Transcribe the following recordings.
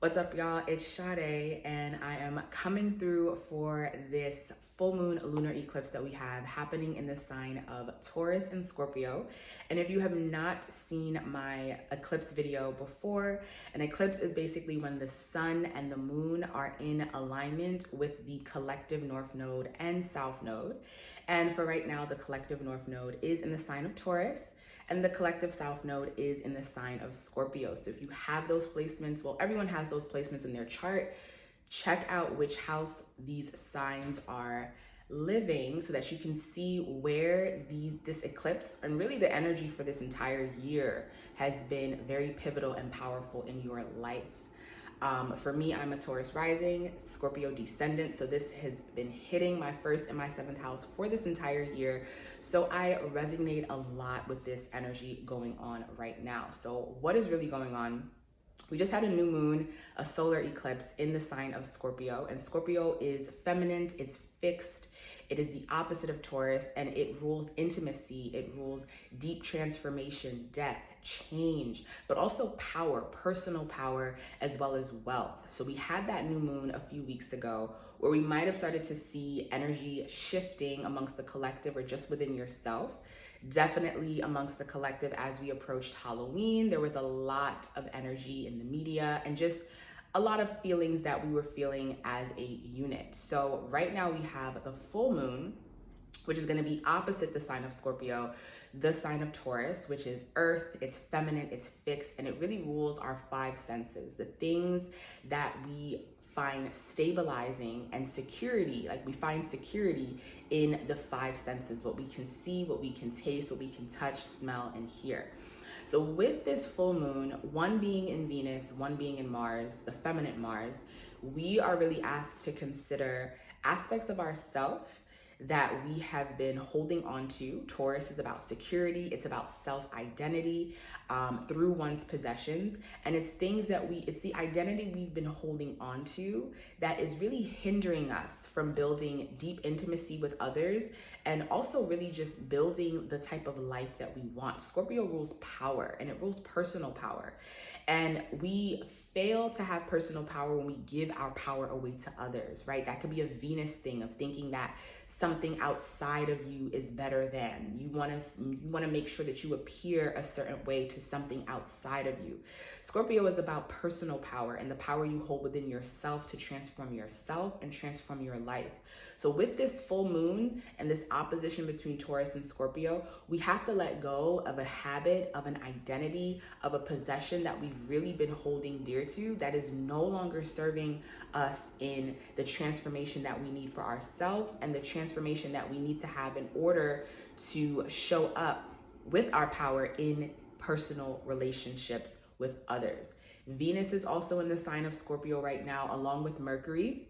What's up, y'all? It's Sade, and I am coming through for this full moon lunar eclipse that we have happening in the sign of Taurus and Scorpio. And if you have not seen my eclipse video before, an eclipse is basically when the sun and the moon are in alignment with the collective north node and south node. And for right now, the collective north node is in the sign of Taurus, and the collective south node is in the sign of Scorpio. So if you have those placements, well, everyone has those placements in their chart. Check out which house these signs are living so that you can see where this eclipse and really the energy for this entire year has been very pivotal and powerful in your life. For me, I'm a Taurus rising, Scorpio descendant, so this has been hitting my first and my seventh house for this entire year. So I resonate a lot with this energy going on right now. So what is really going on? We just had a new moon, a solar eclipse in the sign of Scorpio, and Scorpio is feminine, it's fixed, it is the opposite of Taurus, and it rules intimacy, it rules deep transformation, death, change, but also power, personal power, as well as wealth. So we had that new moon a few weeks ago where we might have started to see energy shifting amongst the collective or just within yourself. Definitely amongst the collective as we approached Halloween, there was a lot of energy in the media and just a lot of feelings that we were feeling as a unit. So right now we have the full moon, which is going to be opposite the sign of Scorpio, the sign of Taurus, which is earth, it's feminine, it's fixed, and it really rules our five senses, the things that we find stabilizing and security, like we find security in the five senses, what we can see, what we can taste, what we can touch, smell, and hear. So with this full moon, one being in Venus, one being in Mars, the feminine Mars, we are really asked to consider aspects of ourself that we have been holding on to. Taurus is about security, it's about self-identity through one's possessions, and it's the identity we've been holding on to that is really hindering us from building deep intimacy with others and also really just building the type of life that we want. Scorpio rules power, and it rules personal power. And we fail to have personal power when we give our power away to others, right? That could be a Venus thing of thinking that something outside of you is better than. You want to make sure that you appear a certain way to something outside of you. Scorpio is about personal power and the power you hold within yourself to transform yourself and transform your life. So with this full moon and this opposition between Taurus and Scorpio, we have to let go of a habit, of an identity, of a possession that we've really been holding dear to that is no longer serving us in the transformation that we need for ourselves and the transformation that we need to have in order to show up with our power in personal relationships with others. Venus is also in the sign of Scorpio right now, along with Mercury.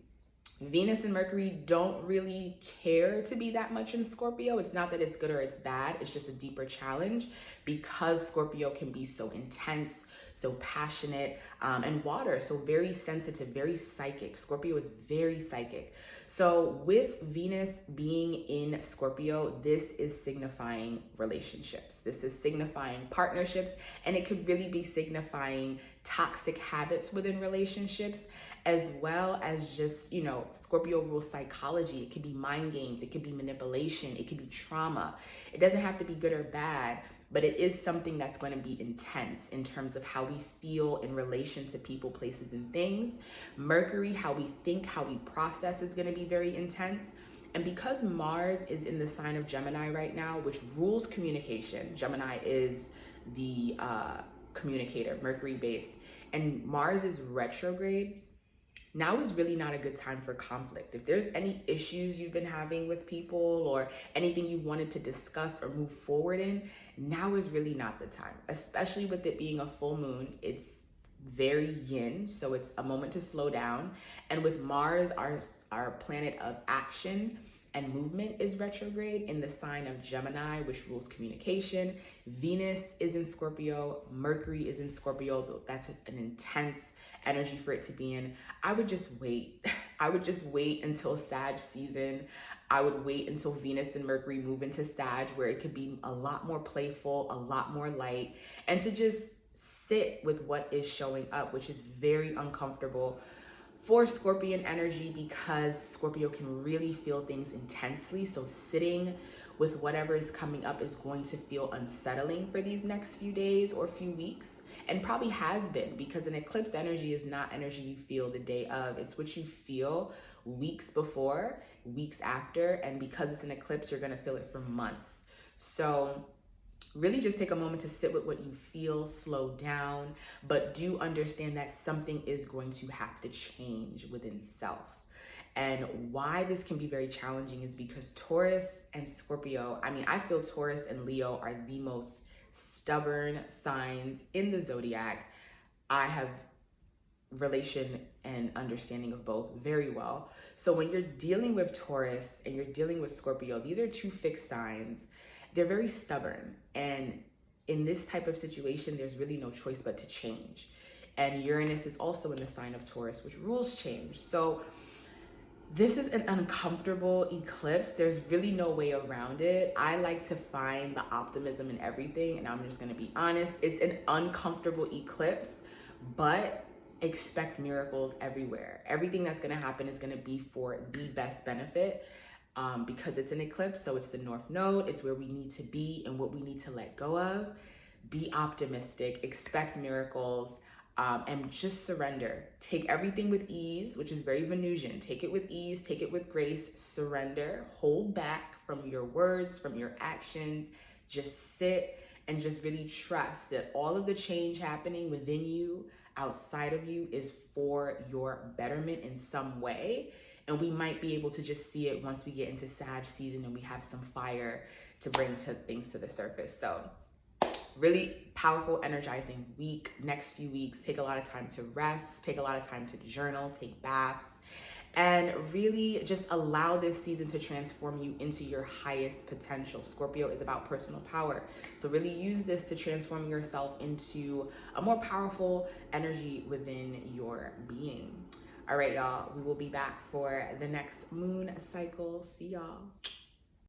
Venus and Mercury don't really care to be that much in Scorpio. It's not that it's good or it's bad. It's just a deeper challenge because Scorpio can be so intense, so passionate, and water, so very sensitive, very psychic. Scorpio is very psychic. So with Venus being in Scorpio, this is signifying relationships. This is signifying partnerships, and it could really be signifying toxic habits within relationships, as well as just, Scorpio rules psychology. It could be mind games, it could be manipulation, it could be trauma. It doesn't have to be good or bad, but it is something that's going to be intense in terms of how we feel in relation to people, places, and things. Mercury, how we think, how we process is going to be very intense. And because Mars is in the sign of Gemini right now, which rules communication, Gemini is the communicator, Mercury based, and Mars is retrograde, now is really not a good time for conflict. If there's any issues you've been having with people or anything you wanted to discuss or move forward in, now is really not the time, especially with it being a full moon. It's very yin, so it's a moment to slow down. And with Mars, our planet of action and movement, is retrograde in the sign of Gemini, which rules communication. Venus is in Scorpio, Mercury is in Scorpio. That's an intense energy for it to be in. I would just wait. I would just wait until Sag season. I would wait until Venus and Mercury move into Sag, where it could be a lot more playful, a lot more light, and to just sit with what is showing up, which is very uncomfortable for Scorpion energy because Scorpio can really feel things intensely. So sitting with whatever is coming up is going to feel unsettling for these next few days or few weeks, and probably has been, because an eclipse energy is not energy you feel the day of. It's what you feel weeks before, weeks after, and because it's an eclipse, you're gonna feel it for months. So really just take a moment to sit with what you feel, slow down, but do understand that something is going to have to change within self. And why this can be very challenging is because Taurus and Scorpio, I mean, I feel Taurus and Leo are the most stubborn signs in the zodiac. I have relation and understanding of both very well. So when you're dealing with Taurus and you're dealing with Scorpio, these are two fixed signs. They're very stubborn, and in this type of situation, there's really no choice but to change. And Uranus is also in the sign of Taurus, which rules change. So this is an uncomfortable eclipse. There's really no way around it. I like to find the optimism in everything, and I'm just gonna be honest. It's an uncomfortable eclipse, but expect miracles everywhere. Everything that's gonna happen is gonna be for the best benefit. Because it's an eclipse, so it's the North Node, it's where we need to be and what we need to let go of. Be optimistic, expect miracles, and just surrender. Take everything with ease, which is very Venusian. Take it with ease, take it with grace, surrender, hold back from your words, from your actions. Just sit and just really trust that all of the change happening within you, outside of you, is for your betterment in some way. And we might be able to just see it once we get into Sag season and we have some fire to bring to things to the surface. So really powerful, energizing week. Next few weeks, take a lot of time to rest, take a lot of time to journal, take baths, and really just allow this season to transform you into your highest potential. Scorpio is about personal power. So really use this to transform yourself into a more powerful energy within your being. All right, y'all, we will be back for the next moon cycle. See y'all.